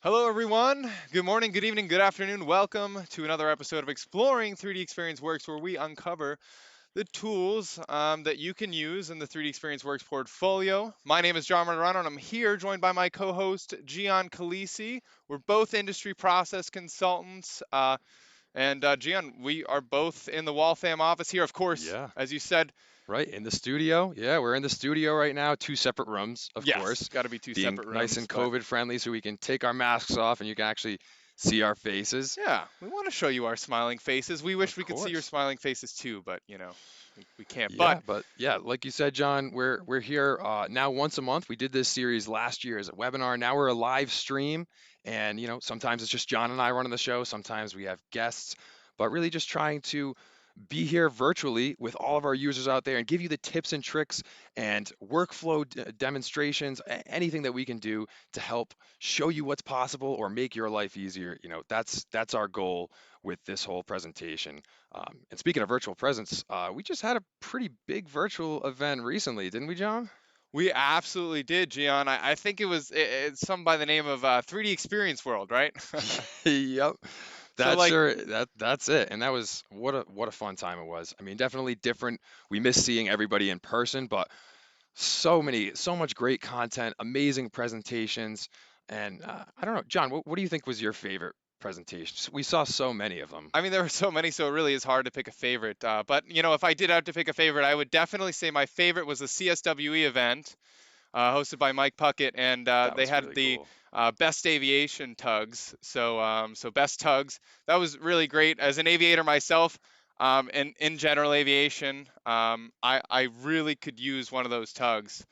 Hello, everyone. Good morning, good evening, good afternoon. Welcome to another episode of Exploring 3D Experience Works, where we uncover the tools that you can use in the 3D Experience Works portfolio. My name is John Martorano, and I'm here joined by my co host, Gian Calisi. We're both industry process consultants. Gian, we are both in the Waltham office here. Of course, Yeah, as you said, right. In the studio. Yeah, we're in the studio right now. Two separate rooms, of yes, course, got to be two being separate nice rooms, and but COVID friendly so we can take our masks off and you can actually see our faces. yeah, we want to show you our smiling faces. We wish Of we could see your course. smiling faces too, but we can't. But Yeah, but yeah, like you said, John, we're here now once a month. We did this series last year as a webinar. Now we're a live stream, and sometimes it's just John and I running the show. Sometimes we have guests, but really just trying to be here virtually with all of our users out there and give you the tips and tricks and workflow demonstrations, anything that we can do to help show you what's possible or make your life easier. That's our goal with this whole presentation. And speaking of virtual presence, we just had a pretty big virtual event recently, didn't we, John? we absolutely did, Gian. I think it's some by the name of 3D Experience World, right? Yep. So That's like, sure that's it. And that was what a fun time it was. I mean, definitely different. We miss seeing everybody in person, but so much great content, amazing presentations, and I don't know, John, what do you think was your favorite presentation? We saw so many of them. I mean, there were so many, so it really is hard to pick a favorite. But if I did have to pick a favorite, I would definitely say my favorite was the CSWE event, hosted by Mike Puckett, and That they was had really the cool. best aviation tugs. So best tugs. That was really great. As an aviator myself, and in general aviation, I really could use one of those tugs.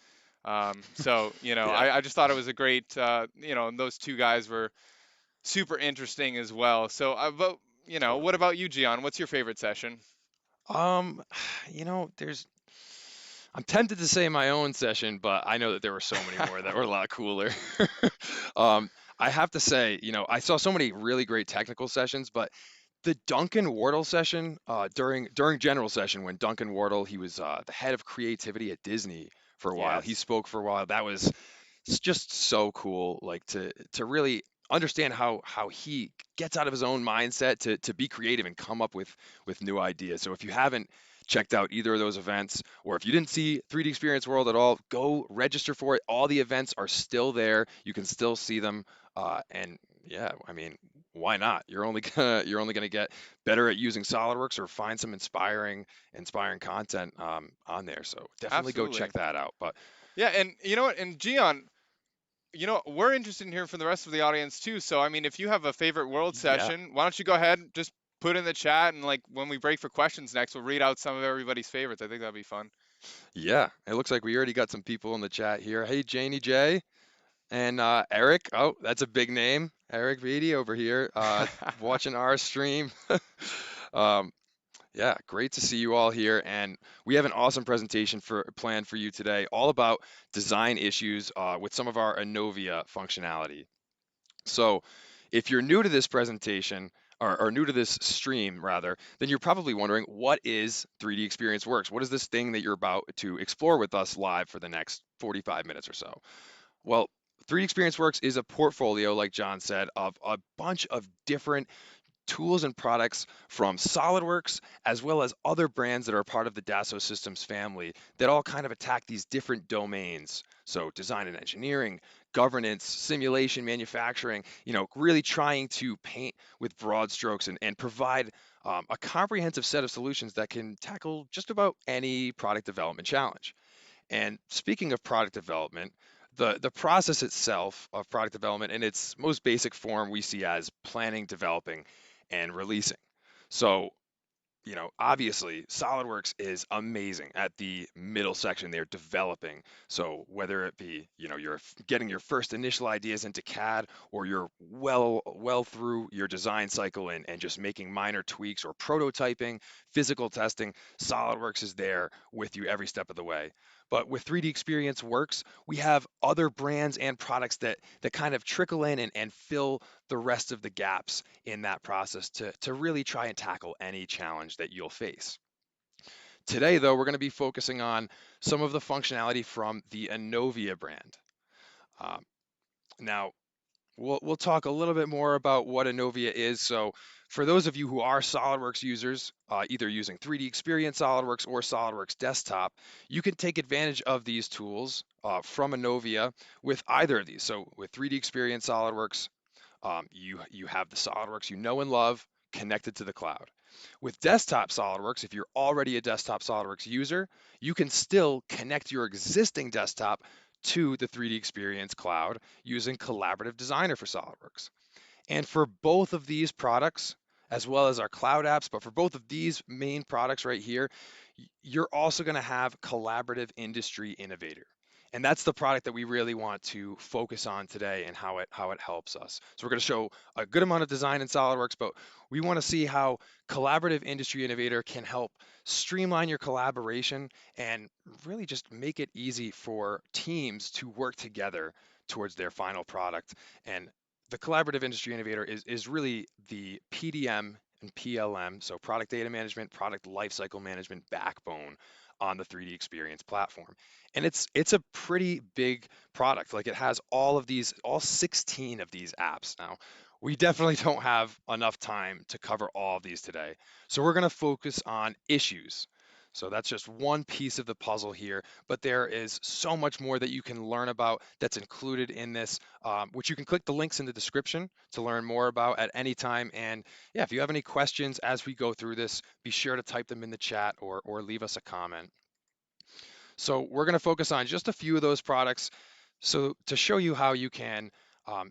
Yeah. I just thought it was a great, and those two guys were super interesting as well. But what Totally. about you, Gian? What's your favorite session? Um, there's I'm tempted to say my own session, but I know that there were so many more that were a lot cooler. Um, I have to say, I saw so many really great technical sessions, but the Duncan Wardle session during general session when Duncan Wardle he was the head of creativity at Disney for a while. He Yes, spoke for a while. That was just so cool, like to really understand how he gets out of his own mindset to be creative and come up with new ideas. So if you haven't checked out either of those events, or if you didn't see 3D Experience World at all, go register for it. All the events are still there. You can still see them. And yeah, I mean, why not? You're only gonna get better at using SolidWorks or find some inspiring content on there. So definitely go absolutely. check that out. But Yeah, and you know what? And Gian, we're interested in hearing from the rest of the audience too. So, I mean, if you have a favorite world yeah, session, why don't you go ahead and just put in the chat, and like when we break for questions next, we'll read out some of everybody's favorites. I think that'd be fun. yeah, it looks like we already got some people in the chat here. Hey, Janie J and Eric. Oh, that's a big name. Eric Beatty over here watching our stream. um, yeah, great to see you all here. And we have an awesome presentation planned for you today, all about design issues with some of our ENOVIA functionality. So if you're new to this presentation, or new to this stream rather, then you're probably wondering what is 3D Experience Works? What is this thing that you're about to explore with us live for the next 45 minutes or so? Well, 3D Experience Works is a portfolio, like John said, of a bunch of different tools and products from SolidWorks, as well as other brands that are part of the Dassault Systems family that all kind of attack these different domains. So design and engineering, governance, simulation, manufacturing, really trying to paint with broad strokes and provide a comprehensive set of solutions that can tackle just about any product development challenge. And speaking of product development, the process itself of product development in its most basic form we see as planning, developing, and releasing. So, obviously, SolidWorks is amazing at the middle section there, developing. So whether it be, you're getting your first initial ideas into CAD, or you're well through your design cycle and just making minor tweaks or prototyping, physical testing, SolidWorks is there with you every step of the way. But with 3D Experience Works, we have other brands and products that kind of trickle in and fill the rest of the gaps in that process to really try and tackle any challenge that you'll face. Today, though, we're going to be focusing on some of the functionality from the ENOVIA brand. Um, Now, We'll talk a little bit more about what ENOVIA is. So, for those of you who are SolidWorks users, either using 3D Experience SolidWorks or SolidWorks Desktop, you can take advantage of these tools from ENOVIA with either of these. So, with 3D Experience SolidWorks, you have the SolidWorks you know and love connected to the cloud. With Desktop SolidWorks, if you're already a Desktop SolidWorks user, you can still connect your existing desktop to the 3D Experience cloud using Collaborative Designer for SolidWorks. And for both of these products, as well as our cloud apps, but for both of these main products right here, you're also going to have Collaborative Industry Innovator. And that's the product that we really want to focus on today and how it helps us. So we're going to show a good amount of design in SolidWorks, but we want to see how Collaborative Industry Innovator can help streamline your collaboration and really just make it easy for teams to work together towards their final product. And the Collaborative Industry Innovator is really the PDM and PLM, so product data management, product lifecycle management backbone on the 3D Experience platform. And it's a pretty big product. Like it has all of these, all 16 of these apps. Now, we definitely don't have enough time to cover all of these today. So we're going to focus on issues. So that's just one piece of the puzzle here, but there is so much more that you can learn about that's included in this, which you can click the links in the description to learn more about at any time. And yeah, if you have any questions as we go through this, be sure to type them in the chat or leave us a comment. So we're going to focus on just a few of those products. So to show you how you can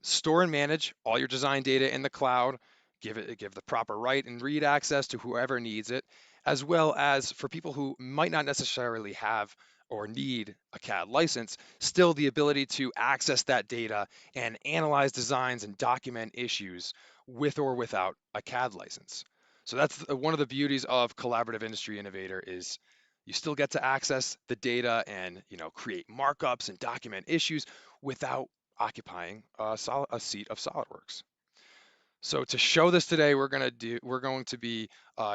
store and manage all your design data in the cloud, give the proper write and read access to whoever needs it, as well as for people who might not necessarily have or need a CAD license, still the ability to access that data and analyze designs and document issues with or without a CAD license. So that's one of the beauties of Collaborative Industry Innovator is you still get to access the data and create markups and document issues without occupying a seat of SolidWorks. So to show this today, we're going to be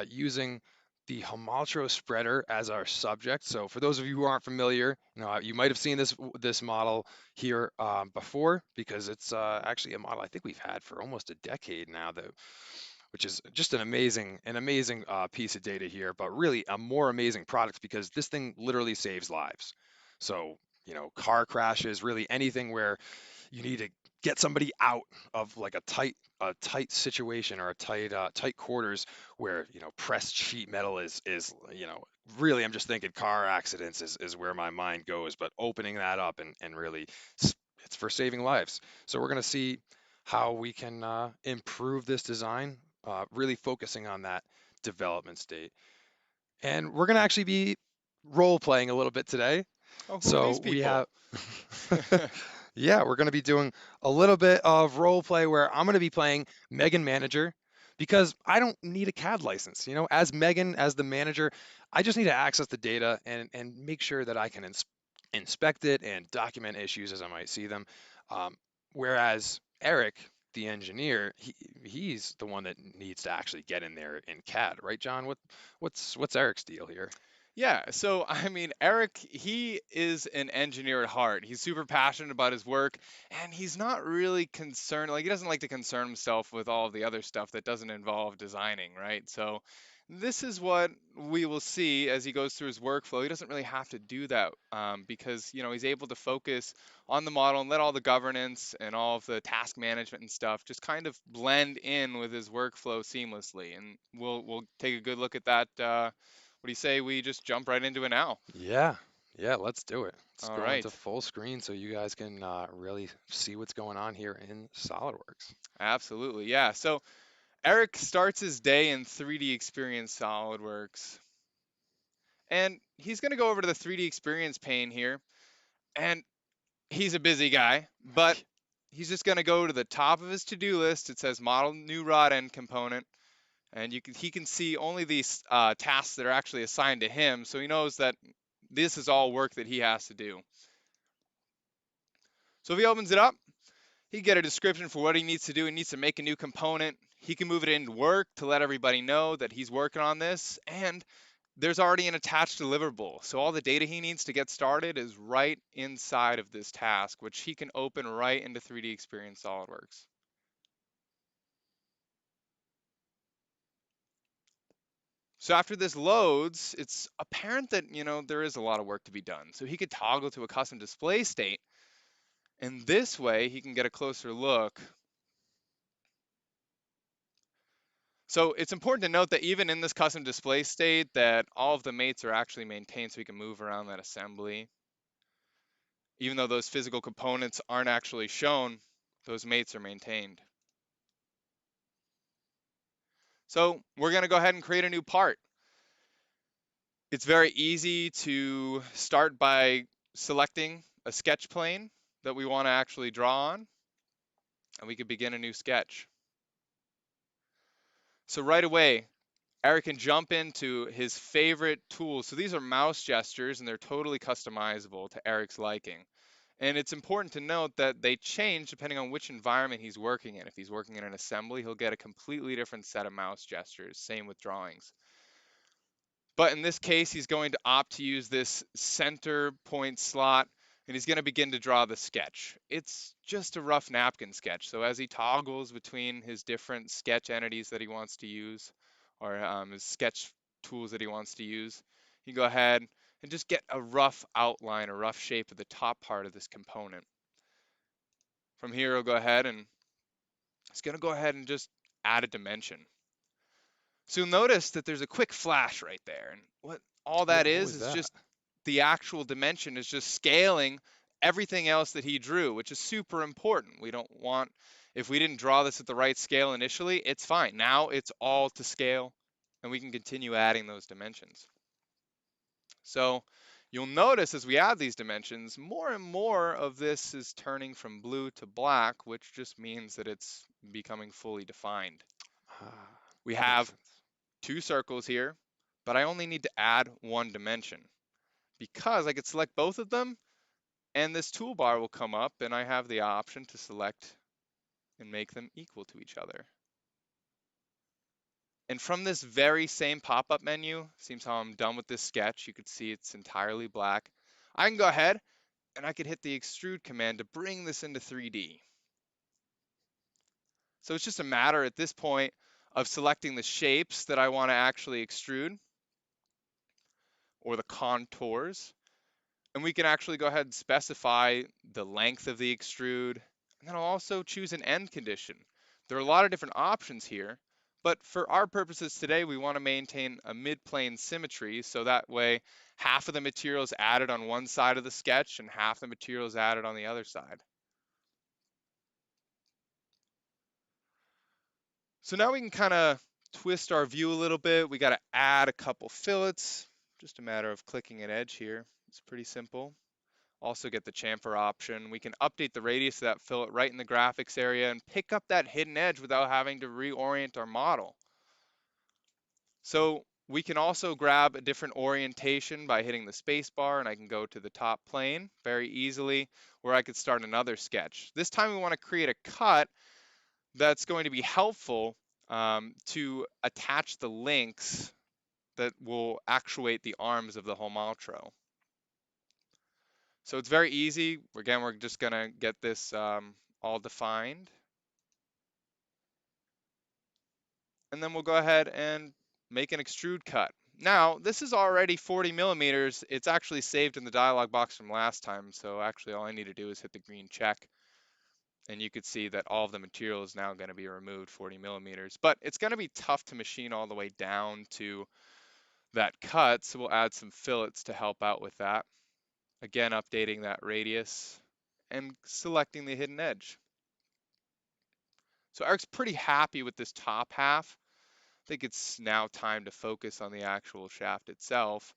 using the Homaltro spreader as our subject. So for those of you who aren't familiar, you might have seen this model here before because it's actually a model I think we've had for almost a decade now, which is just an amazing piece of data here, but really a more amazing product because this thing literally saves lives. So, car crashes, really anything where you need to get somebody out of like a tight situation or tight quarters where pressed sheet metal is really I'm just thinking car accidents is where my mind goes, but opening that up and really it's for saving lives. So we're going to see how we can improve this design, really focusing on that development state. And we're going to actually be role playing a little bit today. Oh, who are So these we people? have, yeah, we're going to be doing a little bit of role play where I'm going to be playing Megan Manager because I don't need a CAD license. As Megan, as the manager, I just need to access the data and make sure that I can inspect it and document issues as I might see them. Um, Whereas Eric, the engineer, he's the one that needs to actually get in there in CAD, right, John? What's Eric's deal here? Yeah, so I mean, Eric, he is an engineer at heart. He's super passionate about his work, and he's not really concerned, like, he doesn't like to concern himself with all of the other stuff that doesn't involve designing, right? So, this is what we will see as he goes through his workflow. He doesn't really have to do that because, he's able to focus on the model and let all the governance and all of the task management and stuff just kind of blend in with his workflow seamlessly. And we'll take a good look at that. What do you say we just jump right into it now? Yeah, yeah, let's do it. Let's All go into right. full screen so you guys can really see what's going on here in SolidWorks. Absolutely. Yeah. So Eric starts his day in 3D Experience SolidWorks. And he's going to go over to the 3D Experience pane here. And he's a busy guy, but he's just going to go to the top of his to-do list. It says model new rod end component. And he can see only these tasks that are actually assigned to him. So he knows that this is all work that he has to do. So if he opens it up, he can get a description for what he needs to do. He needs to make a new component. He can move it into work to let everybody know that he's working on this. And there's already an attached deliverable. So all the data he needs to get started is right inside of this task, which he can open right into 3D Experience SolidWorks. So after this loads, it's apparent that, there is a lot of work to be done. So he could toggle to a custom display state, and this way he can get a closer look. So it's important to note that even in this custom display state that all of the mates are actually maintained so we can move around that assembly. Even though those physical components aren't actually shown, those mates are maintained. So we're going to go ahead and create a new part. It's very easy to start by selecting a sketch plane that we want to actually draw on, and we could begin a new sketch. So right away, Eric can jump into his favorite tools. So these are mouse gestures, and they're totally customizable to Eric's liking. And it's important to note that they change depending on which environment he's working in. If he's working in an assembly, he'll get a completely different set of mouse gestures. Same with drawings. But in this case, he's going to opt to use this center point slot, and he's going to begin to draw the sketch. It's just a rough napkin sketch. So as he toggles between his different sketch entities that he wants to use, or his sketch tools that he wants to use, you go ahead and just get a rough outline, a rough shape of the top part of this component. From here, he'll go ahead and it's going to go ahead and just add a dimension. So you'll notice that there's a quick flash right there. And what all that What was is that? just the actual dimension is just scaling everything else that he drew, which is super important. We don't want, if we didn't draw this at the right scale initially, it's fine. Now it's all to scale, and we can continue adding those dimensions. So you'll notice as we add these dimensions, more and more of this is turning from blue to black, which just means that it's becoming fully defined. Ah, We that makes have sense. two circles here, but I only need to add one dimension because I could select both of them and this toolbar will come up and I have the option to select and make them equal to each other. And from this very same pop-up menu, seems how I'm done with this sketch, you could see it's entirely black. I can go ahead and I could hit the extrude command to bring this into 3D. So it's just a matter at this point of selecting the shapes that I want to actually extrude or the contours. And we can actually go ahead and specify the length of the extrude. And then I'll also choose an end condition. There are a lot of different options here, but for our purposes today, we want to maintain a mid-plane symmetry so that way half of the material is added on one side of the sketch and half the material is added on the other side. So now we can kind of twist our view a little bit. We got to add a couple fillets. Just a matter of clicking an edge here. It's pretty simple. Also get the chamfer option. We can update the radius of that fillet right in the graphics area and pick up that hidden edge without having to reorient our model. So we can also grab a different orientation by hitting the space bar, and I can go to the top plane very easily, where I could start another sketch. This time we want to create a cut that's going to be helpful to attach the links that will actuate the arms of the homaltro. So it's very easy. Again, we're just going to get this all defined. And then we'll go ahead and make an extrude cut. Now, this is already 40 millimeters. It's actually saved in the dialog box from last time. So actually all I need to do is hit the green check. And you could see that all of the material is now going to be removed 40 millimeters. But it's going to be tough to machine all the way down to that cut. So we'll add some fillets to help out with that. Again, updating that radius and selecting the hidden edge. So Eric's pretty happy with this top half. I think it's now time to focus on the actual shaft itself.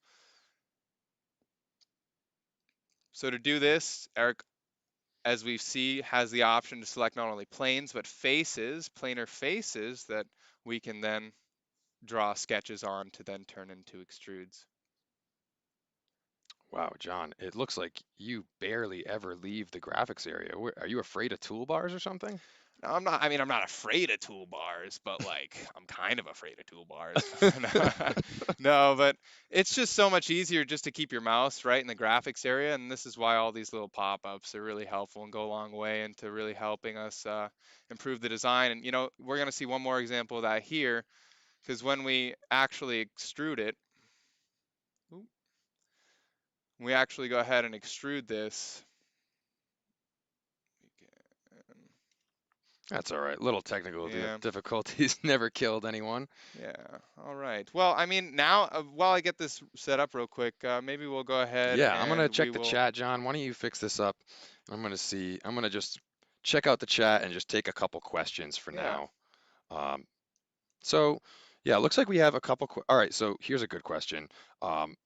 So to do this, Eric, as we see, has the option to select not only planes, but faces, planar faces that we can then draw sketches on to then turn into extrudes. Wow, John, it looks like you barely ever leave the graphics area. Are you afraid of toolbars or something? No, I'm not, I mean, I'm not afraid of toolbars, but like, I'm kind of afraid of toolbars. No, but it's just so much easier just to keep your mouse right in the graphics area. And this is why all these little pop-ups are really helpful and go a long way into really helping us improve the design. And, we're going to see one more example of that here. because when we actually extrude it, we actually go ahead and extrude this. That's all right. Little technical Yeah, difficulties never killed anyone. yeah. All right. Well, I mean, now while I get this set up real quick, maybe we'll go ahead Yeah, I'm gonna and we check the will. chat, John. Why don't you fix this up? I'm gonna see. I'm gonna just check out the chat and just take a couple questions for Yeah. now. Um, so, yeah, it looks like we have a couple. All right, so here's a good question. Um,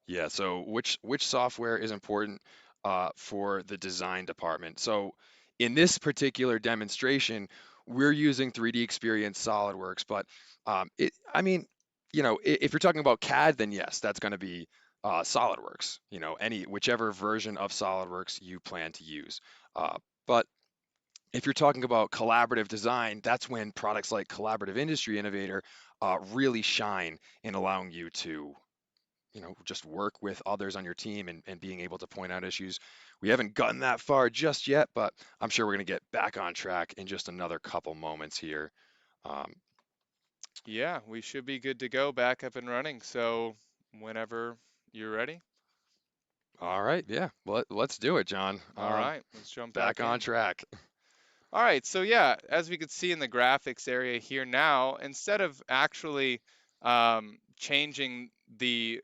yeah, so which software is important for the design department? So, in this particular demonstration, we're using 3D Experience SolidWorks, but I mean, if you're talking about CAD, then yes, that's going to be SolidWorks. Whichever version of SolidWorks you plan to use. But if you're talking about collaborative design, that's when products like Collaborative Industry Innovator really shine in allowing you to, just work with others on your team and being able to point out issues. We haven't gotten that far just yet, but I'm sure we're going to get back on track in just another couple moments here. Um, Yeah, we should be good to go, back up and running. So whenever you're ready. all right, yeah, let's do it, John. All right, let's jump Back back on in. track. All right, so yeah, as we could see in the graphics area here now, instead of actually changing the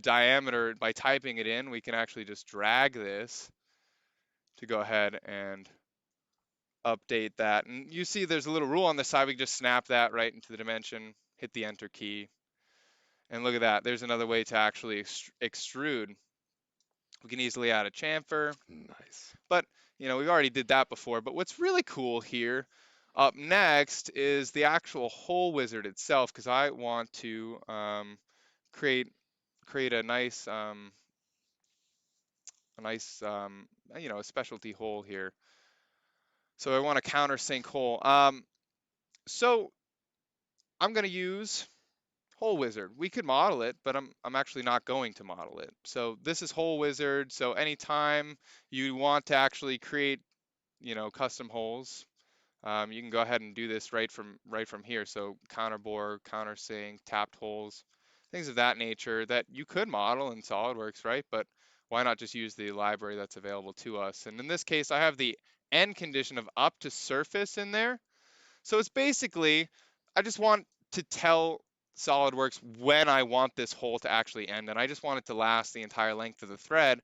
diameter by typing it in, we can actually just drag this to go ahead and update that. And you see there's a little rule on the side. We can just snap that right into the dimension, hit the enter key, and look at that. There's another way to actually extrude. We can easily add a chamfer, Nice. but we already did that before. But what's really cool here up next is the actual hole wizard itself, because I want to create a nice a nice a specialty hole here. So I want a countersink hole. So I'm going to use Hole Wizard. We could model it, but I'm actually not going to model it. So this is Hole Wizard. So anytime you want to actually create, custom holes, you can go ahead and do this right from here. So counter bore, countersink, tapped holes, things of that nature that you could model in SolidWorks, right? But why not just use the library that's available to us? And in this case, I have the end condition of up to surface in there. So it's basically, I just want to tell SolidWorks when I want this hole to actually end, and I just want it to last the entire length of the thread.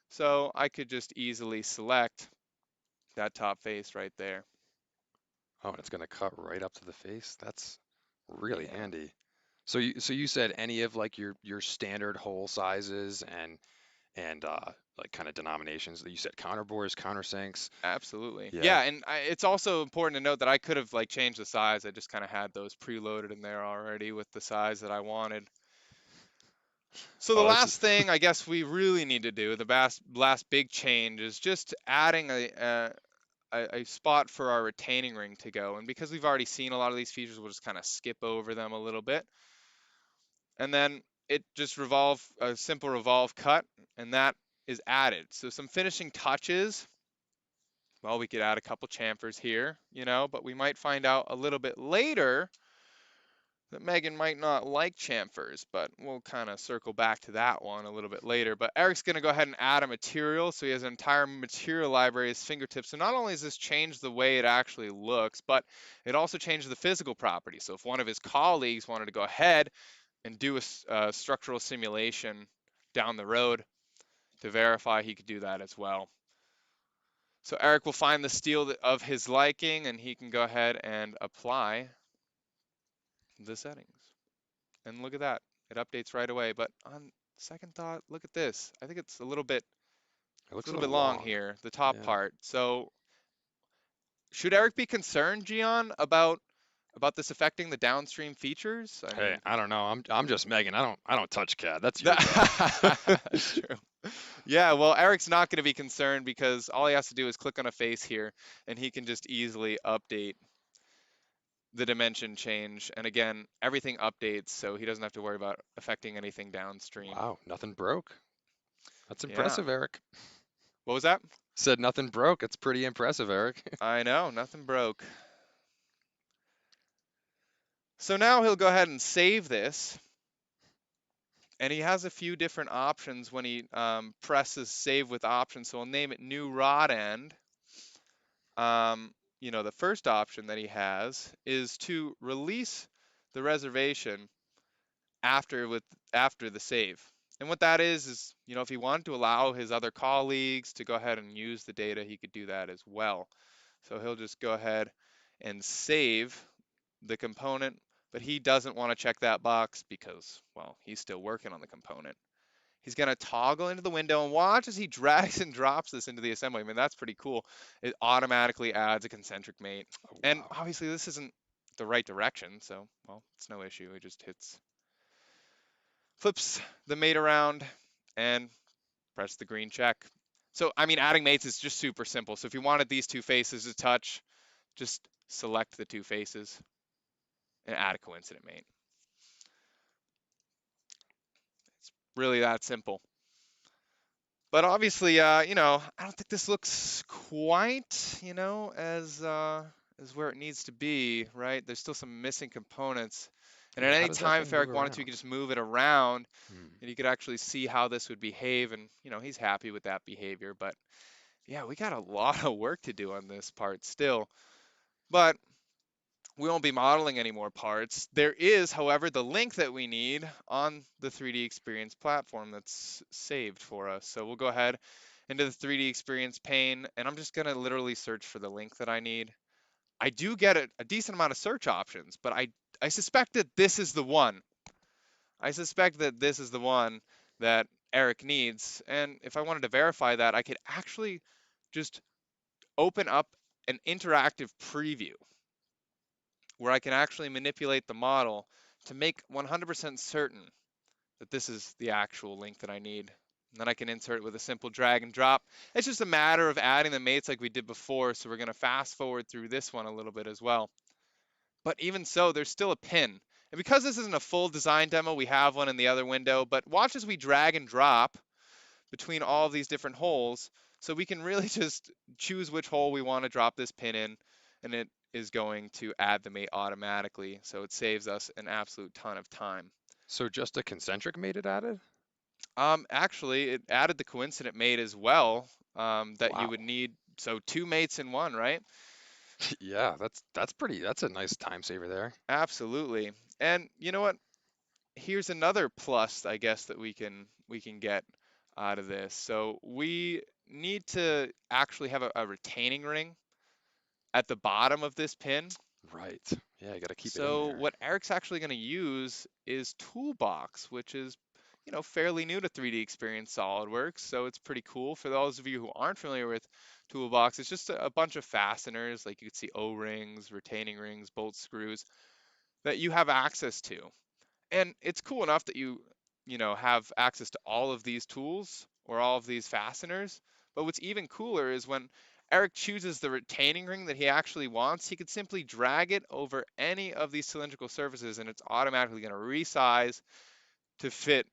So I could just easily select that top face right there. Oh, and it's going to cut right up to the face. That's really Yeah, handy. So you said any of like your standard hole sizes and like kind of denominations that you said counterbores, countersinks. absolutely. Yeah. Yeah, and it's also important to note that I could have like changed the size. I just kind of had those preloaded in there already with the size that I wanted. So the Oh, this is last thing I guess we really need to do, the last big change, is just adding a spot for our retaining ring to go. And because we've already seen a lot of these features, we'll just kind of skip over them a little bit. And then it just revolve a simple revolve cut, and that is added. So some finishing touches. Well, we could add a couple chamfers here, but we might find out a little bit later that Megan might not like chamfers, but we'll kind of circle back to that one a little bit later. But Eric's going to go ahead and add a material, so he has an entire material library at his fingertips. So not only does this change the way it actually looks, but it also changes the physical properties. So if one of his colleagues wanted to go ahead and do a structural simulation down the road to verify, he could do that as well. So Eric will find the steel of his liking, and he can go ahead and apply the settings. And look at that. It updates right away. But on second thought, look at this. I think it it's a looks a little bit little long long. here, the top Yeah. part. So should Eric be concerned, Gian, about this affecting the downstream features? I Hey, mean, I don't know. I'm just Megan. I don't touch CAD. That's your job. that's true. Yeah, well, Eric's not going to be concerned because all he has to do is click on a face here and he can just easily update the dimension change. And again, everything updates, so he doesn't have to worry about affecting anything downstream. Wow, nothing broke. That's Yeah. impressive, Eric. What was that? Said nothing broke. It's pretty impressive, Eric. I know, nothing broke. So now he'll go ahead and save this, and he has a few different options when he presses save with options. So I'll name it new rod end. The first option that he has is to release the reservation after with after the save. And what that is, if he wanted to allow his other colleagues to go ahead and use the data, he could do that as well. So he'll just go ahead and save the component, but he doesn't want to check that box because, well, he's still working on the component. He's going to toggle into the window and watch as he drags and drops this into the assembly. I mean, that's pretty cool. It automatically adds a concentric mate. Oh, And wow. obviously this isn't the right direction, so, well, it's no issue. It just flips the mate around and press the green check. So, I mean, adding mates is just super simple. So if you wanted these two faces to touch, just select the two faces and add a coincident mate. It's really that simple. But obviously, I don't think this looks quite, as where it needs to be, right? There's still some missing components. And at Yeah, how any does that time, thing if move Eric wanted to, he around? could just move it around Hmm. and you could actually see how this would behave. And, he's happy with that behavior. But yeah, we got a lot of work to do on this part still. But we won't be modeling any more parts. There is, however, the link that we need on the 3D Experience platform that's saved for us. So we'll go ahead into the 3D Experience pane, and I'm just going to literally search for the link that I need. I do get a decent amount of search options, but I suspect that this is the one. I suspect that this is the one that Eric needs. And if I wanted to verify that, I could actually just open up an interactive preview where I can actually manipulate the model to make 100% certain that this is the actual link that I need. And then I can insert it with a simple drag and drop. It's just a matter of adding the mates like we did before, so we're going to fast forward through this one a little bit as well. But even so, there's still a pin. And because this isn't a full design demo, we have one in the other window, but watch as we drag and drop between all of these different holes, so we can really just choose which hole we want to drop this pin in, and it is going to add the mate automatically, so it saves us an absolute ton of time. So just a concentric made it added? Actually, it added the coincident mate as well, that you Wow. would need, so two mates in one, right? Yeah, that's a nice time saver there. Absolutely. And you know what? Here's another plus, I guess, that we can get out of this. So we need to actually have a retaining ring at the bottom of this pin. Right. Yeah, you got to keep it in So there. what Eric's actually going to use is Toolbox, which is, fairly new to 3D Experience SolidWorks. So it's pretty cool. For those of you who aren't familiar with Toolbox, it's just a bunch of fasteners, like you could see O-rings, retaining rings, bolt screws that you have access to. And it's cool enough that you have access to all of these tools or all of these fasteners. But what's even cooler is when Eric chooses the retaining ring that he actually wants, he could simply drag it over any of these cylindrical surfaces and it's automatically going to resize to fit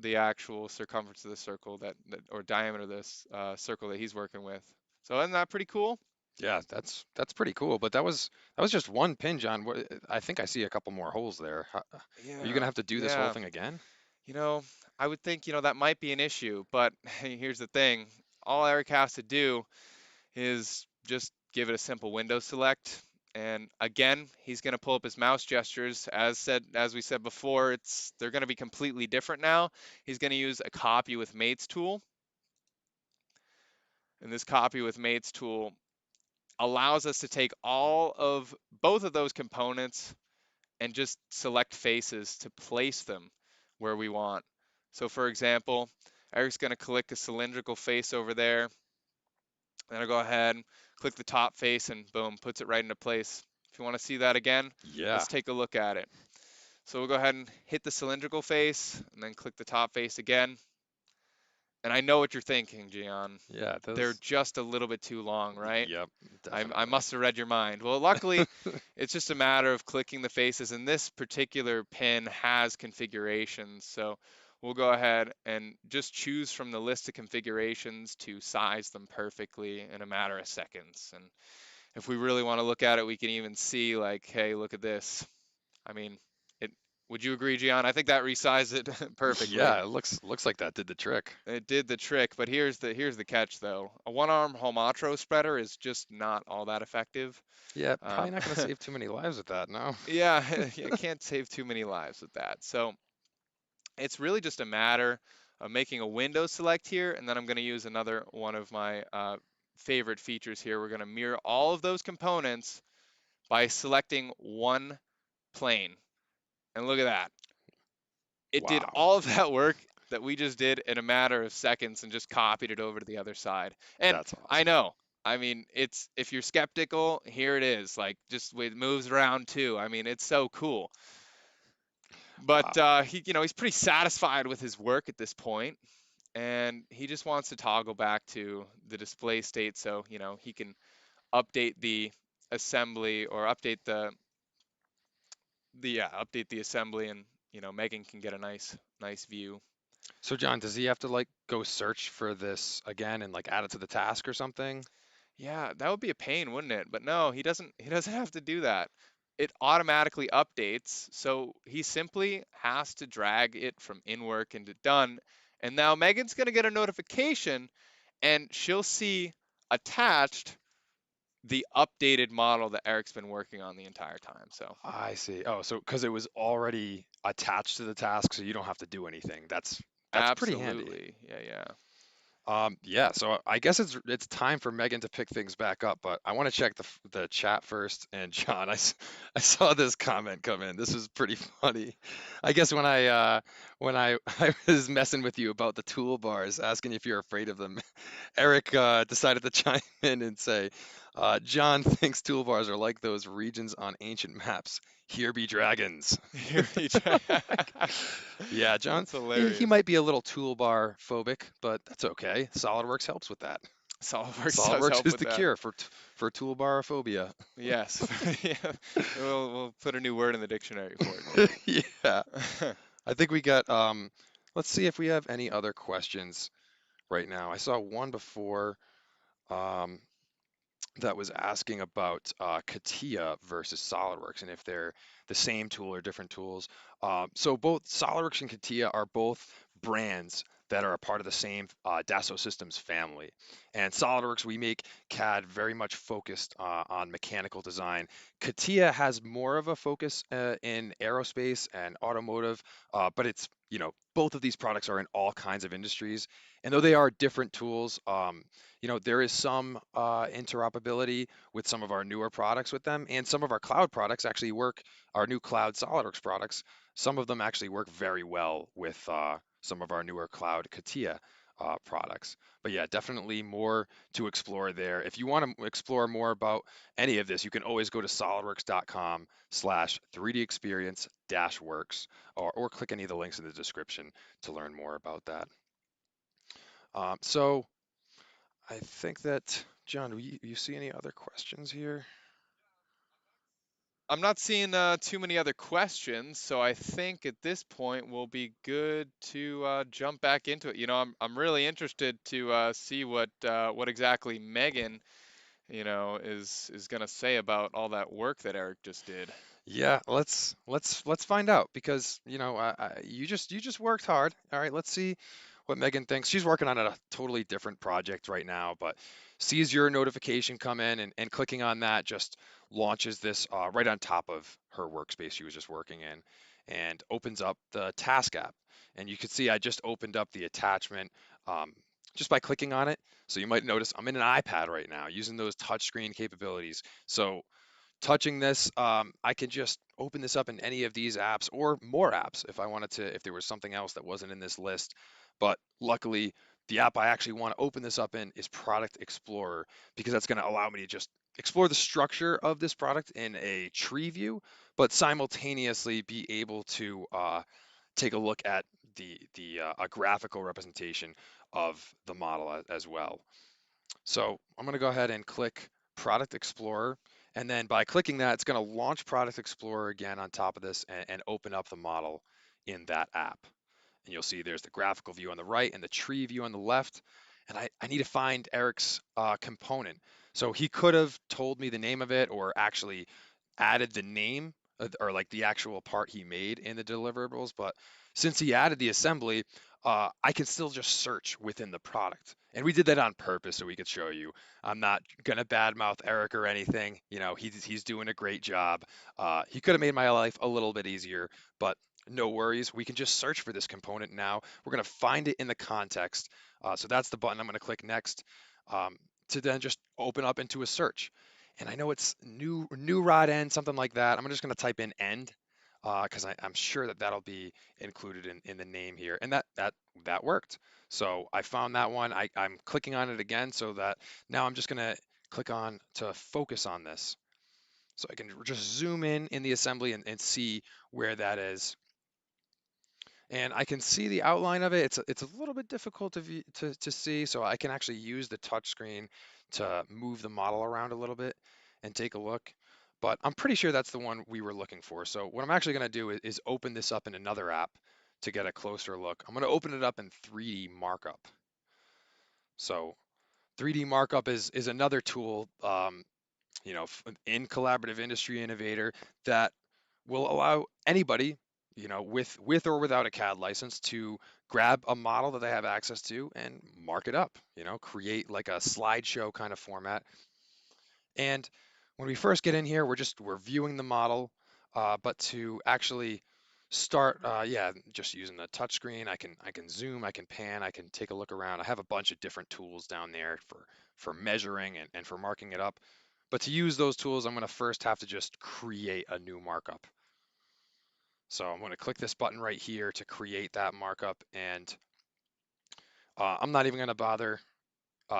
the actual circumference of the circle that or diameter of this circle that he's working with. So isn't that pretty cool? Yeah, that's pretty cool. But that was just one pin, John. I think I see a couple more holes there. Are you gonna Yeah, have to do this whole yeah. thing again? You know, I would think, that might be an issue, but here's the thing. All Eric has to do is just give it a simple window select. And again, he's going to pull up his mouse gestures. As we said before, they're going to be completely different now. He's going to use a copy with mates tool. And this copy with mates tool allows us to take all of both of those components and just select faces to place them where we want. So for example, Eric's going to click a cylindrical face over there. Then I'll go ahead and click the top face and boom, puts it right into place. If you want to see that again, Yeah, let's take a look at it. So we'll go ahead and hit the cylindrical face and then click the top face again. And I know what you're thinking, Gian. yeah, They're those. just a little bit too long, right? Yep, I definitely. must have read your mind. Well, luckily, it's just a matter of clicking the faces, and this particular pin has configurations. So we'll go ahead and just choose from the list of configurations to size them perfectly in a matter of seconds. And if we really want to look at it, we can even see like, hey, look at this. I mean, it. Would you agree, Gian? I think that resized it perfectly. Yeah, it looks like that did the trick. It did the trick, but here's the catch though. A one-arm homatro spreader is just not all that effective. Yeah, probably Um, not going to save too many lives with that, no. yeah, you can't save too many lives with that. So it's really just a matter of making a window select here, and then I'm going to use another one of my favorite features here. We're going to mirror all of those components by selecting one plane. And look at that. It did Wow, all of that work that we just did in a matter of seconds and just copied it over to the other side. And that's I awesome. know, I mean, it's if you're skeptical, here it is. Like just it moves around too. I mean, it's so cool. But Wow. he's pretty satisfied with his work at this point, and he just wants to toggle back to the display state so he can update the assembly or update the assembly, and Megan can get a nice view. So John, does he have to like go search for this again and like add it to the task or something? Yeah, that would be a pain, wouldn't it? But no, he doesn't have to do that. It automatically updates, so he simply has to drag it from in work into done. And now Megan's going to get a notification, and she'll see attached the updated model that Eric's been working on the entire time. So, I see. Oh, so because it was already attached to the task, so you don't have to do anything. That's pretty handy. absolutely. Yeah, yeah. Yeah, so I guess it's time for Megan to pick things back up, but I want to check the chat first. And John, I saw this comment come in. This was pretty funny. I guess when I I was messing with you about the toolbars, asking if you're afraid of them, Eric decided to chime in and say, John thinks toolbars are like those regions on ancient maps. Here be dragons. Here we try. Yeah, John, That's he hilarious. might be a little toolbar phobic, but that's okay. SolidWorks helps with that. SolidWorks does SolidWorks help is with the that. cure for toolbarophobia. Yes. Yeah. We'll put a new word in the dictionary for it, maybe. Yeah, I think we got. Let's see if we have any other questions right now. I saw one before. Um, that was asking about CATIA versus SolidWorks and if they're the same tool or different tools. So both SolidWorks and CATIA are both brands that are a part of the same Dassault Systems family. And SolidWorks, we make CAD very much focused on mechanical design. CATIA has more of a focus in aerospace and automotive, but it's, both of these products are in all kinds of industries. And though they are different tools, there is some interoperability with some of our newer products with them, and some of our cloud products actually work. Our new cloud SolidWorks products, some of them actually work very well with some of our newer cloud CATIA products. But yeah, definitely more to explore there. If you want to explore more about any of this, you can always go to solidworks.com/3D experience works or click any of the links in the description to learn more about that. So I think that, John, you see any other questions here? I'm not seeing too many other questions, so I think at this point we'll be good to jump back into it. I'm really interested to see what exactly Megan, is gonna say about all that work that Eric just did. Yeah, let's find out because you just worked hard. All right, let's see what Megan thinks. She's working on a totally different project right now, but sees your notification come in and clicking on that just launches this right on top of her workspace she was just working in and opens up the task app. And you can see I just opened up the attachment um, just by clicking on it. So you might notice I'm in an iPad right now using those touchscreen capabilities. So touching this, I can just open this up in any of these apps or more apps if I wanted to, if there was something else that wasn't in this list. But luckily, the app I actually want to open this up in is Product Explorer because that's going to allow me to just explore the structure of this product in a tree view, but simultaneously be able to take a look at the a graphical representation of the model as well. So I'm going to go ahead and click Product Explorer. And then by clicking that, it's going to launch Product Explorer again on top of this and open up the model in that app. And you'll see there's the graphical view on the right and the tree view on the left. And I need to find Eric's component. So he could have told me the name of it or actually added the name or like the actual part he made in the deliverables. But since he added the assembly, I can still just search within the product. And we did that on purpose so we could show you. I'm not gonna badmouth Eric or anything. You know, he's doing a great job. He could have made my life a little bit easier, but no worries. We can just search for this component now. We're gonna find it in the context. So that's the button I'm gonna click next, um, to then just open up into a search. And I know it's new rod end, something like that. I'm just going to type in end, because I'm sure that that'll be included in the name here. And that worked. So I found that one. I'm clicking on it again so that now I'm just going to click on to focus on this. So I can just zoom in the assembly and see where that is. And I can see the outline of it. It's a little bit difficult to see, so I can actually use the touch screen to move the model around a little bit and take a look. But I'm pretty sure that's the one we were looking for. So what I'm actually going to do is open this up in another app to get a closer look. I'm going to open it up in 3D markup. So 3D markup is another tool, in Collaborative Industry Innovator that will allow anybody, with or without a CAD license to grab a model that they have access to and mark it up, create like a slideshow kind of format. And when we first get in here, we're viewing the model, but to actually start, yeah, just using the touch screen, I can zoom, I can pan, I can take a look around. I have a bunch of different tools down there for measuring and for marking it up. But to use those tools, I'm going to first have to just create a new markup. So I'm going to click this button right here to create that markup, and I'm not even going to bother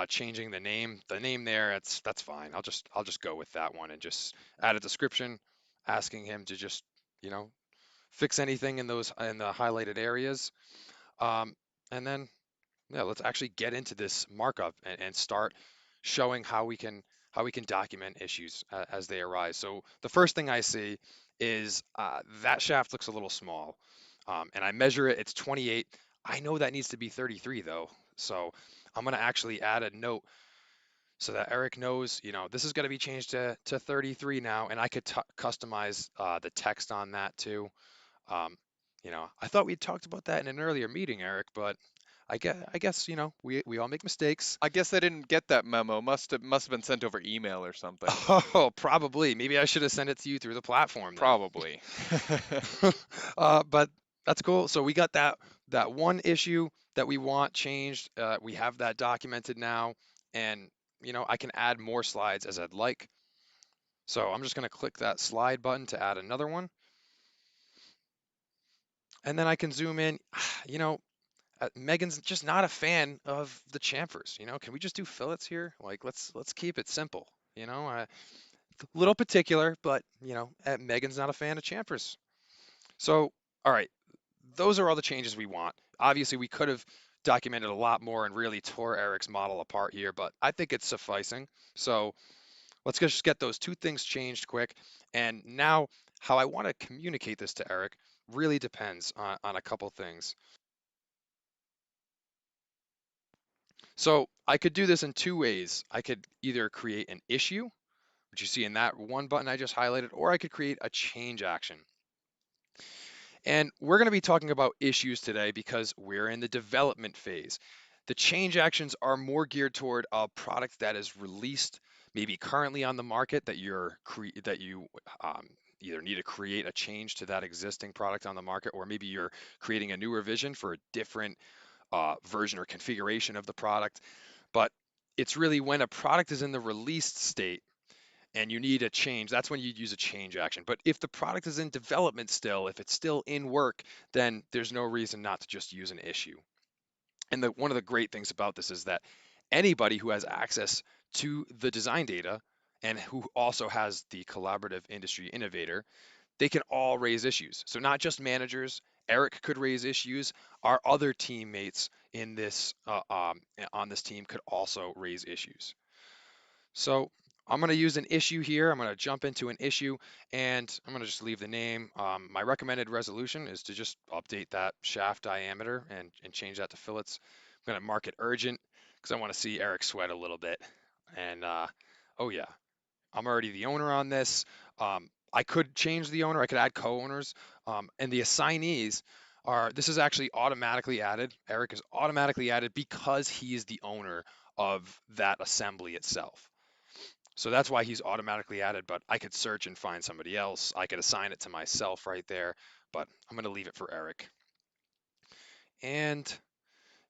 changing the name. The name there, that's fine. I'll just go with that one and just add a description, asking him to just you know fix anything in the highlighted areas. Um, and then yeah, let's actually get into this markup and start showing how we can document issues as they arise. So the first thing I see is that shaft looks a little small, and I measure it. It's 28. I know that needs to be 33 though, so I'm gonna actually add a note so that Eric knows, this is going to be changed to 33 now, and I could customize the text on that too. Um, I thought we talked about that in an earlier meeting, Eric, but I guess we all make mistakes. I guess I didn't get that memo. Must have been sent over email or something. Oh, probably. Maybe I should have sent it to you through the platform then. Probably. But that's cool. So we got that one issue that we want changed. We have that documented now, and I can add more slides as I'd like. So I'm just going to click that slide button to add another one, and then I can zoom in. You know, Megan's just not a fan of the chamfers. Can we just do fillets here? Like, let's keep it simple. A little particular, but Megan's not a fan of chamfers. So, all right, those are all the changes we want. Obviously, we could have documented a lot more and really tore Eric's model apart here, but I think it's sufficing. So let's just get those two things changed quick. And now, how I want to communicate this to Eric really depends on a couple things. So I could do this in two ways. I could either create an issue, which you see in that one button I just highlighted, or I could create a change action. And we're going to be talking about issues today because we're in the development phase. The change actions are more geared toward a product that is released, maybe currently on the market that you either need to create a change to that existing product on the market, or maybe you're creating a new revision for a different version or configuration of the product. But it's really when a product is in the released state and you need a change, that's when you'd use a change action. But if the product is in development still, if it's still in work, then there's no reason not to just use an issue. And one of the great things about this is that anybody who has access to the design data and who also has the Collaborative Industry Innovator, they can all raise issues. So not just managers. Eric could raise issues. Our other teammates in this on this team could also raise issues. So I'm going to use an issue here. I'm going to jump into an issue, and I'm going to just leave the name. My recommended resolution is to just update that shaft diameter and change that to fillets. I'm going to mark it urgent because I want to see Eric sweat a little bit. And oh yeah, I'm already the owner on this. I could change the owner, I could add co-owners, and the assignees are, this is actually automatically added. Eric is automatically added because he is the owner of that assembly itself. So that's why he's automatically added, but I could search and find somebody else. I could assign it to myself right there, but I'm going to leave it for Eric. And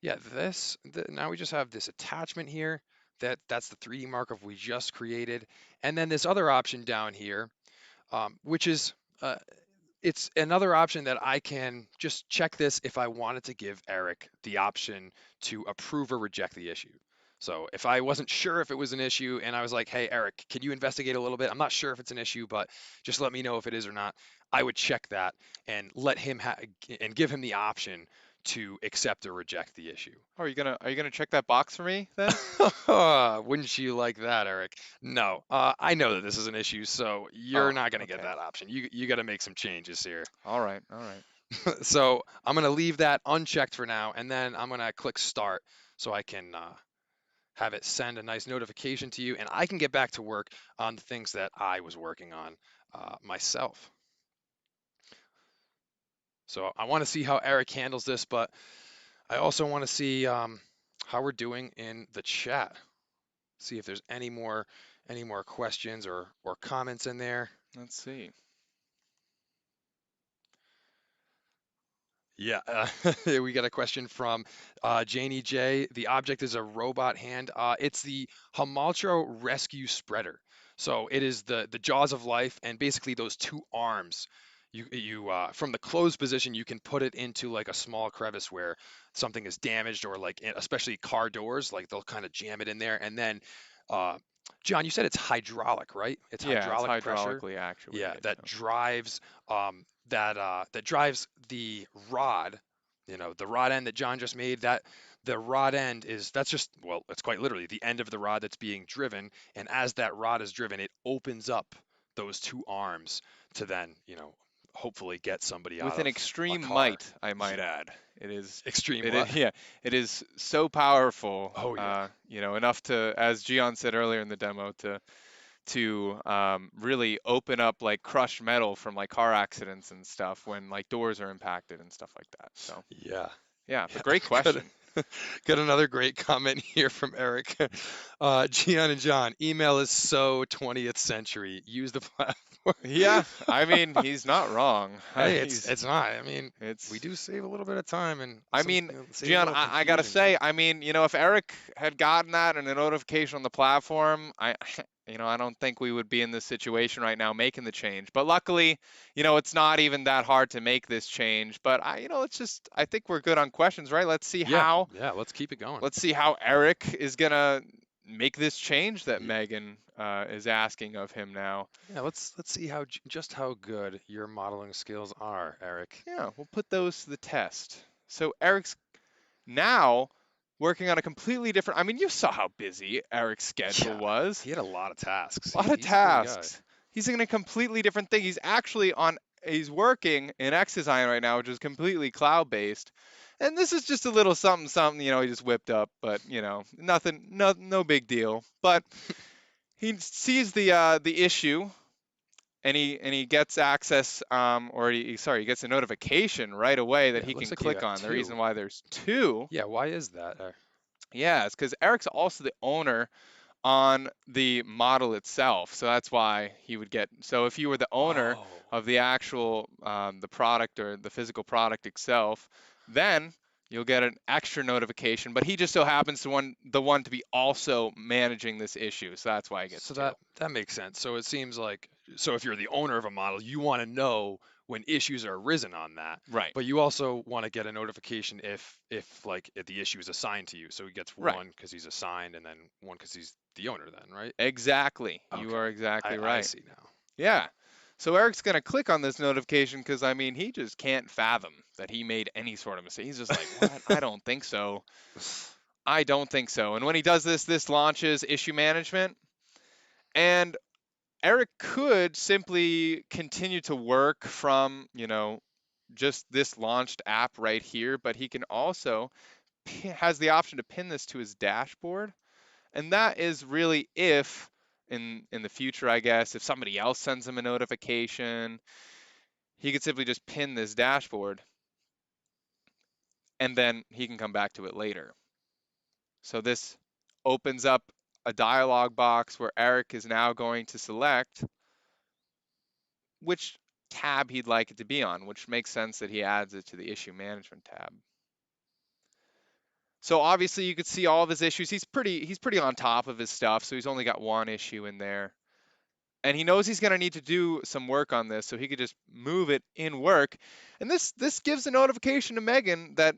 yeah, now we just have this attachment here. That's the 3D markup we just created. And then this other option down here, which is uh, it's another option that I can just check this if I wanted to give Eric the option to approve or reject the issue. So if I wasn't sure if it was an issue and I was like, hey, Eric, can you investigate a little bit? I'm not sure if it's an issue, but just let me know if it is or not. I would check that and let him and give him the option to accept or reject the issue. Oh, are you gonna check that box for me then? Wouldn't you like that, Eric? No, I know that this is an issue, so you're Oh, not going to get okay. that option. You got to make some changes here. All right, all right. So I'm going to leave that unchecked for now, and then I'm going to click start so I can have it send a nice notification to you, and I can get back to work on the things that I was working on myself. So I want to see how Eric handles this, but I also want to see how we're doing in the chat. See if there's any more questions or comments in there. Let's see. Yeah, we got a question from Janie J. The object is a robot hand. It's the Hamaltro Rescue Spreader. So it is the jaws of life, and basically those two arms. You from the closed position, you can put it into like a small crevice where something is damaged, or like especially car doors, like they'll kind of jam it in there. And then, uh, John, you said it's hydraulic, right? It's Yeah, it's hydraulic pressure. hydraulically Yeah, actuated. that drives that drives the rod, the rod end that John just made. That the rod end is that's just well, it's quite literally the end of the rod that's being driven, and as that rod is driven, it opens up those two arms to then, hopefully get somebody out With an of a extreme car. might, I might add. It is Extreme it what? is yeah, it is so powerful, Oh yeah. enough to, as Gian said earlier in the demo, to really open up like crushed metal from like car accidents and stuff when like doors are impacted and stuff like that. So Yeah. yeah, but great Yeah. Got, question. got another great comment here from Eric. Gian and John, email is so 20th century. Use the platform. Yeah, I mean he's not wrong. Hey, it's He's it's not. I mean, we it's do save a little bit of time and I some mean, save a Gian, little I gotta confusion. say, I mean, if Eric had gotten that and a notification on the platform, I don't think we would be in this situation right now making the change. But luckily, it's not even that hard to make this change. But I think we're good on questions, right? Yeah, yeah. Let's keep it going. Let's see how Eric is gonna make this change that Megan is asking of him now. Yeah, let's see just how good your modeling skills are, Eric. Yeah, we'll put those to the test. So Eric's now working on a completely different. I mean, you saw how busy Eric's schedule Yeah, was. he had a lot of tasks. A lot of He's a busy guy. tasks. He's in a completely different thing. He's working in XDesign right now, which is completely cloud-based. And this is just a little something, something, he just whipped up, but nothing, no big deal. But he sees the issue, and he gets access, he gets a notification right away that Yeah, it he looks can like you click got on. The reason two. why there's two, Yeah, why is that? yeah, it's because Eric's also the owner on the model itself, so that's why he would get. So if you were the owner Oh, of the actual the product or the physical product itself, then you'll get an extra notification. But he just so happens to the one to be also managing this issue, so that's why he gets so two. that makes sense. So it seems like if you're the owner of a model, you want to know when issues are arisen on that, Right, but you also want to get a notification if the issue is assigned to you. So he gets right. one because he's assigned, and then one because he's the owner. Then, right? Exactly. You Okay, are exactly I right. see now. Yeah. So Eric's going to click on this notification because, I mean, he just can't fathom that he made any sort of mistake. He's just like, what? I don't think so. I don't think so. And when he does this launches issue management. And Eric could simply continue to work from, just this launched app right here, but he can also has the option to pin this to his dashboard. And that is really if in the future, I guess, if somebody else sends him a notification, he could simply just pin this dashboard and then he can come back to it later. So this opens up a dialog box where Eric is now going to select which tab he'd like it to be on, which makes sense that he adds it to the issue management tab. So obviously you could see all of his issues. He's pretty on top of his stuff, so he's only got one issue in there. And he knows he's going to need to do some work on this, so he could just move it in work. And this gives a notification to Megan that,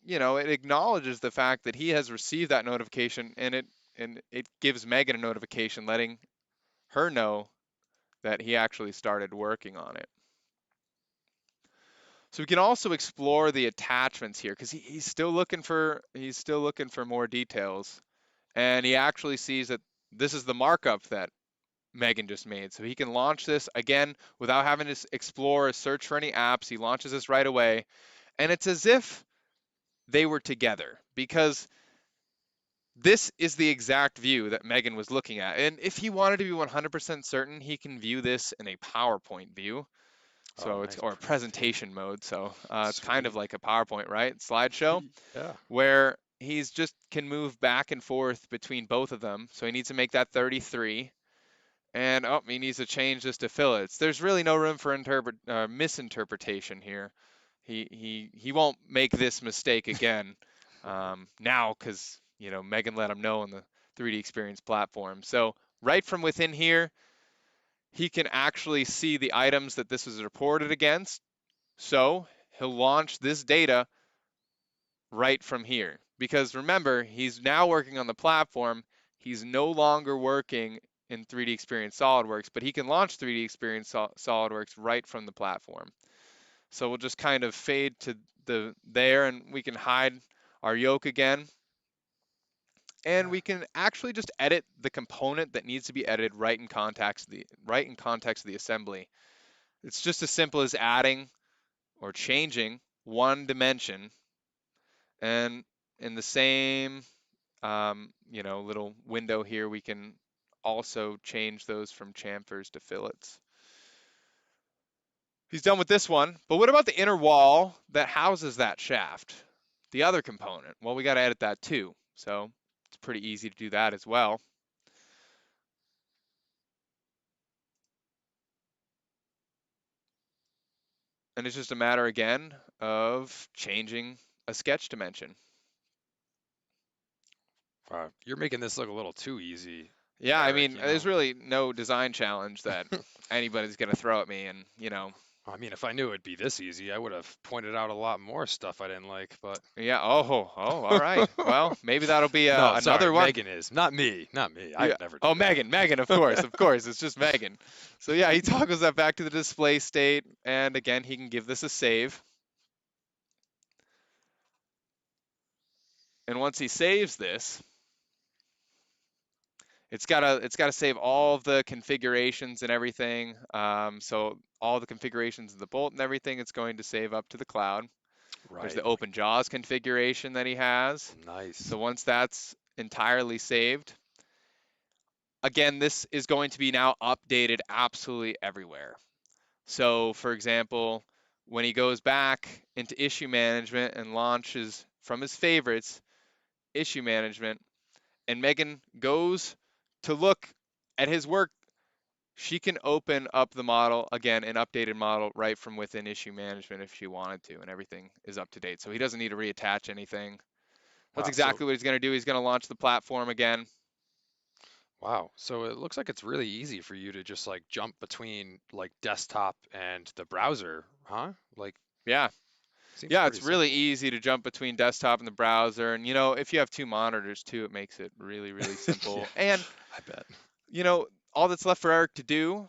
it acknowledges the fact that he has received that notification, and it gives Megan a notification letting her know that he actually started working on it. So we can also explore the attachments here because he's still looking for more details, and he actually sees that this is the markup that Megan just made. So he can launch this again without having to explore or search for any apps. He launches this right away, and it's as if they were together because this is the exact view that Megan was looking at. And if he wanted to be 100% certain, he can view this in a PowerPoint view. So Oh, it's nice or presentation mode. So it's kind of Sweet. like a PowerPoint, right? Slideshow, Yeah. where he's just can move back and forth between both of them. So he needs to make that 33. And he needs to change this to fillets. There's really no room for misinterpretation here. He won't make this mistake again now because Megan let him know on the 3D Experience platform. So right from within here, he can actually see the items that this was reported against. So he'll launch this data right from here. Because remember, he's now working on the platform. He's no longer working in 3D Experience SolidWorks, but he can launch 3D Experience SolidWorks right from the platform. So we'll just kind of fade to there, and we can hide our yoke again. And Yeah. we can actually just edit the component that needs to be edited right in context of the assembly. It's just as simple as adding or changing one dimension, and in the same little window here, we can also change those from chamfers to fillets. He's done with this one, but what about the inner wall that houses that shaft? The other component. Well, we got to edit that too. So it's pretty easy to do that as well. And it's just a matter again of changing a sketch dimension. Wow. You're making this look a little too easy, Yeah, I Eric, mean, there's really no design challenge that anybody's going to throw at me. And, I mean, if I knew it'd be this easy, I would have pointed out a lot more stuff I didn't like, but yeah, all right. Well, maybe that'll be no, sorry, another one. Megan is. Not me, not me. Yeah. I'd never do Oh, that. Megan, of course, of course. It's just Megan. So yeah, he toggles that back to the display state, and again, he can give this a save. And once he saves this, it's gotta save all of the configurations and everything. So all the configurations of the bolt and everything, it's going to save up to the cloud. There's the Right. open jaws configuration that he has. Nice. So once that's entirely saved, again, this is going to be now updated absolutely everywhere. So for example, when he goes back into issue management and launches from his favorites, issue management, and Megan goes to look at his work, she can open up the model, again, an updated model right from within issue management if she wanted to, and everything is up to date. So he doesn't need to reattach anything. That's Wow. So exactly what he's going to do. He's going to launch the platform again. wow. So it looks like it's really easy for you to just like jump between like desktop and the browser, huh? Like Yeah. seems Yeah, pretty it's really simple. easy to jump between desktop and the browser. And, if you have two monitors too, it makes it really, really Yeah, simple. And, I bet. all that's left for Eric to do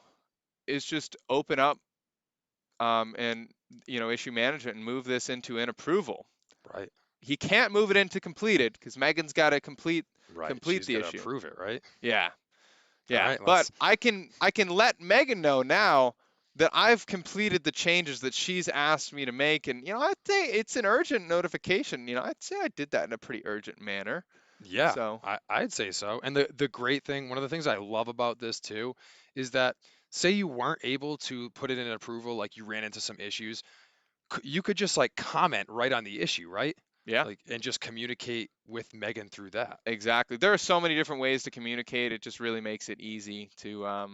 is just open up and, issue management and move this into an approval. Right. He can't move it into completed because Megan's got to Right. complete She's the got to issue. approve it, right? Yeah. All Yeah. right, But let's I can let Megan know now that I've completed the changes that she's asked me to make. And, I'd say it's an urgent notification. I'd say I did that in a pretty urgent manner. Yeah, So, I'd say so. And the great thing, one of the things I love about this too, is that say you weren't able to put it in approval, like you ran into some issues, you could just like comment right on the issue, right? yeah, Like, and just communicate with Megan through that. exactly. There are so many different ways to communicate. It just really makes it easy to,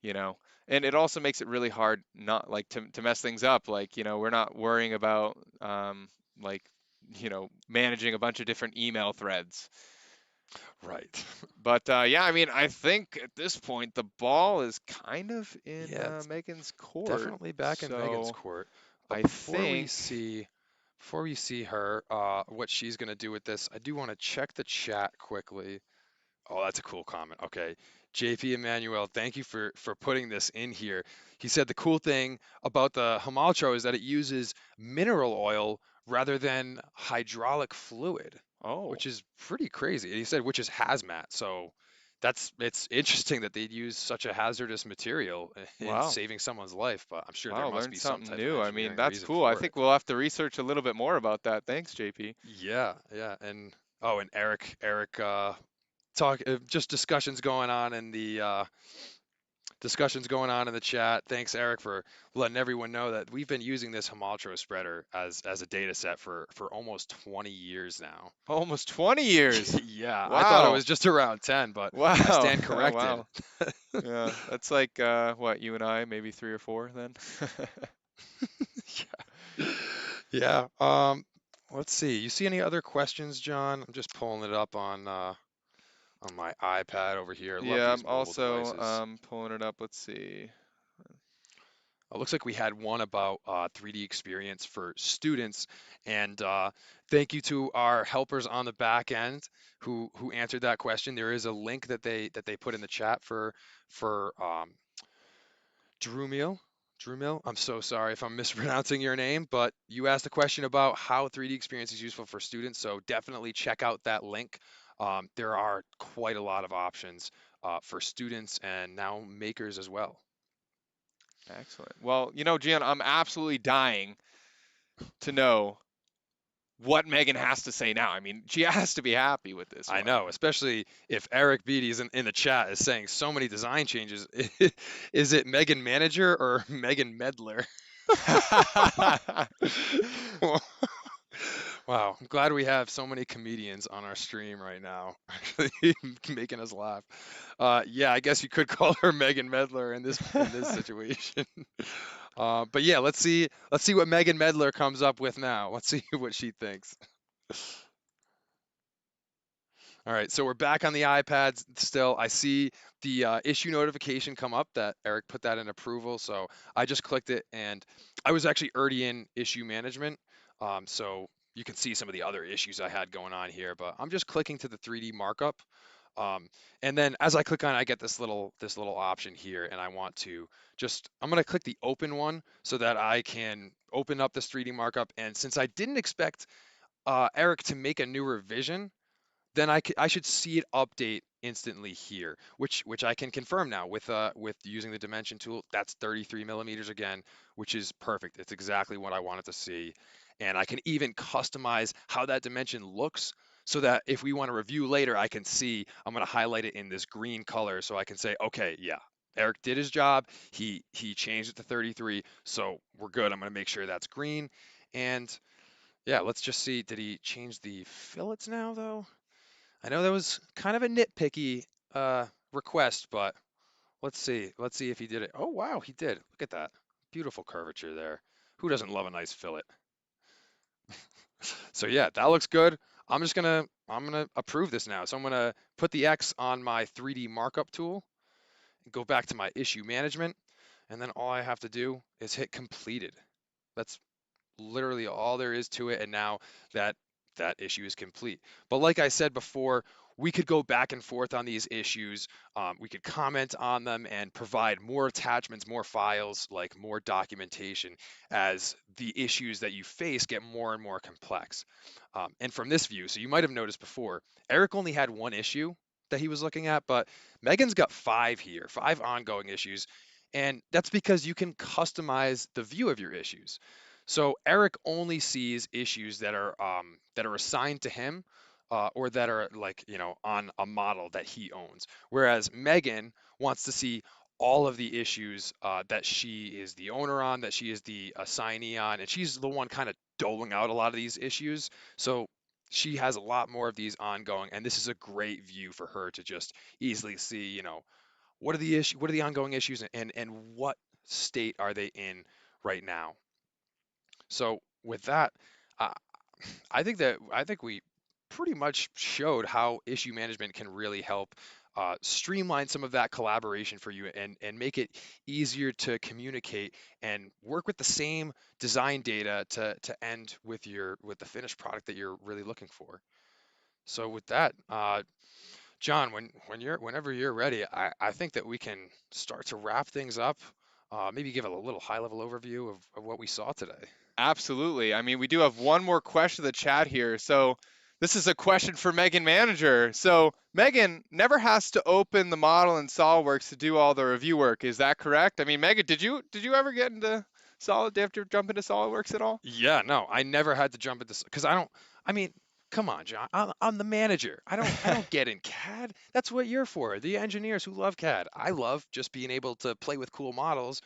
you know, and it also makes it really hard not like to mess things up. Like, we're not worrying about, like, managing a bunch of different email threads. Right. But yeah, I mean, I think at this point the ball is kind of in Yeah, it's Megan's court. definitely back in Megan's So court. But I think, before we see her, what she's gonna do with this, I do want to check the chat quickly. Oh, that's a cool comment. Okay. JP Emmanuel, thank you for putting this in here. He said the cool thing about the Himaltro is that it uses mineral oil rather than hydraulic fluid, oh, which is pretty crazy. And he said which is hazmat. So it's interesting that they'd use such a hazardous material in wow. saving someone's life, but I'm sure there Wow, must learned be some something type of new. I mean, engineering that's reason cool. I for it. think we'll have to research a little bit more about that. Thanks, JP. Yeah, yeah. And oh, and Eric talk just discussions going on in the chat. Thanks, Eric, for letting everyone know that we've been using this Himaltro spreader as a data set for almost 20 years now. Almost 20 years. Yeah, I thought it Wow. was just around 10, but I Wow. stand Oh, corrected. wow. Yeah, that's like what, you and I, maybe 3 or 4 then. Yeah. Yeah. Let's see. You see any other questions, John? I'm just pulling it up on my iPad over here. Love Yeah, these I'm mobile also devices. pulling it up. Let's see. It looks like we had one about 3D experience for students, and thank you to our helpers on the back end who answered that question. There is a link that they put in the chat for Drumil. Drumil, I'm so sorry if I'm mispronouncing your name, but you asked a question about how 3D experience is useful for students, so definitely check out that link. There are quite a lot of options for students and now makers as well. Excellent. Well, Gian, I'm absolutely dying to know what Megan has to say now. I mean, she has to be happy with this I one. know, especially if Eric Beatty is in the chat is saying so many design changes. Is it Megan Manager or Megan Medler? Wow, I'm glad we have so many comedians on our stream right now, actually making us laugh. Yeah, I guess you could call her Megan Medler in this situation. But yeah, let's see what Megan Medler comes up with now. Let's see what she thinks. All right, so we're back on the iPads still. I see the issue notification come up that Eric put that in approval. So I just clicked it and I was actually already in issue management. So you can see some of the other issues I had going on here, but I'm just clicking to the 3D markup. Um, and then as I click on it, I get this little option here and I want to I'm going to click the open one so that I can open up this 3D markup. And since I didn't expect Eric to make a new revision, then I should see it update instantly here, which I can confirm now with using the dimension tool. That's 33 millimeters again, which is perfect. It's exactly what I wanted to see. And I can even customize how that dimension looks so that if we want to review later, I can see I'm going to highlight it in this green color so I can say, okay, yeah, Eric did his job. He changed it to 33, so we're good. I'm going to make sure that's green. And yeah, let's just see. Did he change the fillets now though? I know that was kind of a nitpicky request, but let's see. Let's see if he did it. Oh, wow, he did. Look at that. Beautiful curvature there. Who doesn't love a nice fillet? So yeah, that looks good. I'm gonna approve this now. So I'm gonna put the X on my 3D markup tool and go back to my issue management, and then all I have to do is hit completed. That's literally all there is to it. And now that that issue is complete. But like I said before, we could go back and forth on these issues. We could comment on them and provide more attachments, more files, like more documentation as the issues that you face get more and more complex. And from this view, so you might have noticed before, Eric only had one issue that he was looking at, but Megan's got five here, five ongoing issues. And that's because you can customize the view of your issues. So Eric only sees issues that are assigned to him or that are like, on a model that he owns. Whereas Megan wants to see all of the issues that she is the owner on, that she is the assignee on, and she's the one kind of doling out a lot of these issues. So she has a lot more of these ongoing, and this is a great view for her to just easily see, what are the ongoing issues, and what state are they in right now. So with that, uh, I think we pretty much showed how issue management can really help streamline some of that collaboration for you, and make it easier to communicate and work with the same design data to end with the finished product that you're really looking for. So with that, John, whenever you're ready, I think that we can start to wrap things up. Maybe give a little high level overview of what we saw today. Absolutely. I mean, we do have one more question in the chat here. So this is a question for Megan Manager. So Megan never has to open the model in SolidWorks to do all the review work. Is that correct? I mean, Megan, did you ever get into Solid? Did you have to jump into SolidWorks at all? Yeah, no, I never had to jump into because I don't. I mean, come on, John. I'm the manager. I don't get in CAD. That's what you're for. The engineers who love CAD. I love just being able to play with cool models,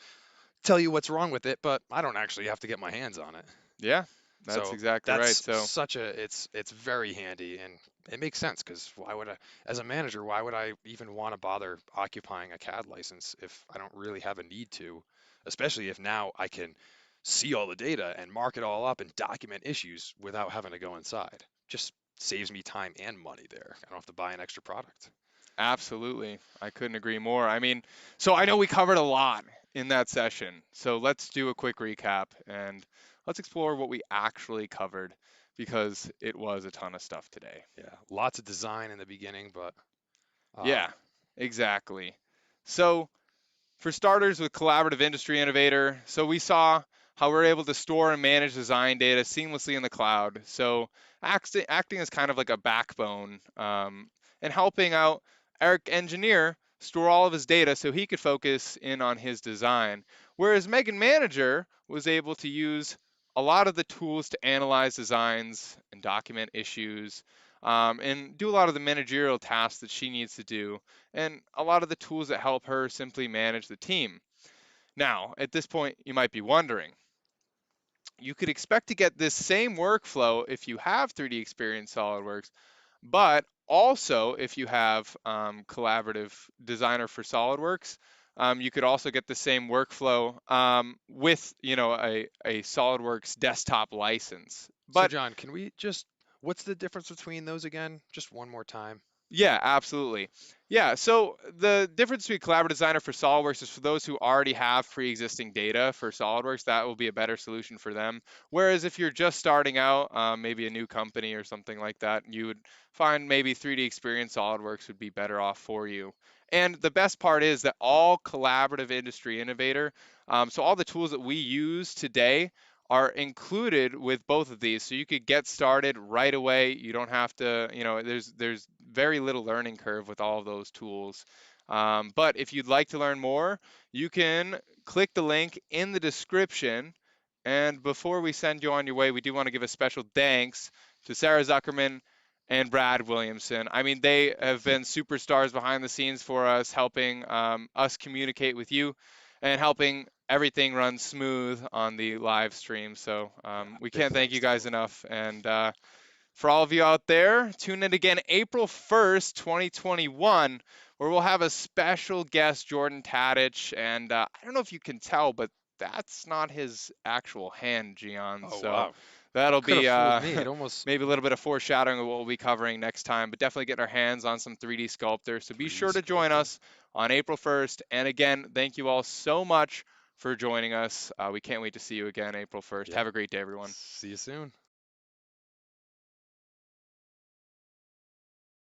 tell you what's wrong with it, but I don't actually have to get my hands on it. Yeah, that's So exactly right. that's So such a it's very handy, and it makes sense because why would I, as a manager, why would I even want to bother occupying a CAD license if I don't really have a need to, especially if now I can see all the data and mark it all up and document issues without having to go inside. Just saves me time and money there. I don't have to buy an extra product. absolutely. I couldn't agree more. I mean, so I know we covered a lot in that session. So let's do a quick recap and let's explore what we actually covered because it was a ton of stuff today. Yeah, lots of design in the beginning, but Yeah, um, exactly. So for starters, with Collaborative Industry Innovator, so we saw how we're able to store and manage design data seamlessly in the cloud. So acting as kind of like a backbone and helping out Eric Engineer store all of his data so he could focus in on his design. Whereas Megan Manager was able to use a lot of the tools to analyze designs and document issues and do a lot of the managerial tasks that she needs to do and a lot of the tools that help her simply manage the team. Now, at this point, you might be wondering, you could expect to get this same workflow if you have 3D Experience SolidWorks, but also if you have Collaborative Designer for SolidWorks, you could also get the same workflow with, a SolidWorks desktop license. so But John, can we just what's the difference between those again? Just one more time. yeah, absolutely. Yeah, so the difference between Collaborative Designer for SOLIDWORKS is for those who already have pre-existing data for SOLIDWORKS, that will be a better solution for them. Whereas if you're just starting out, maybe a new company or something like that, you would find maybe 3D Experience SOLIDWORKS would be better off for you. And the best part is that all Collaborative Industry Innovator, so all the tools that we use today are included with both of these. So you could get started right away. You don't have to, there's very little learning curve with all of those tools. But if you'd like to learn more, you can click the link in the description. And before we send you on your way, we do want to give a special thanks to Sarah Zuckerman and Brad Williamson. I mean, they have been superstars behind the scenes for us, helping us communicate with you and helping everything run smooth on the live stream. So Yeah, we big can't thank you thanks to guys them. enough. And for all of you out there, tune in again April 1st, 2021, where we'll have a special guest, Jordan Tadich. And I don't know if you can tell, but that's not his actual hand, Gian. Oh So wow, that'll could have be fooled me. It almost maybe a little bit of foreshadowing of what we'll be covering next time, but definitely getting our hands on some 3D sculptor. So be 3D sure to join sculptor. us on April 1st. And again, thank you all so much for joining us. We can't wait to see you again April 1st. Yep. Have a great day, everyone. See you soon.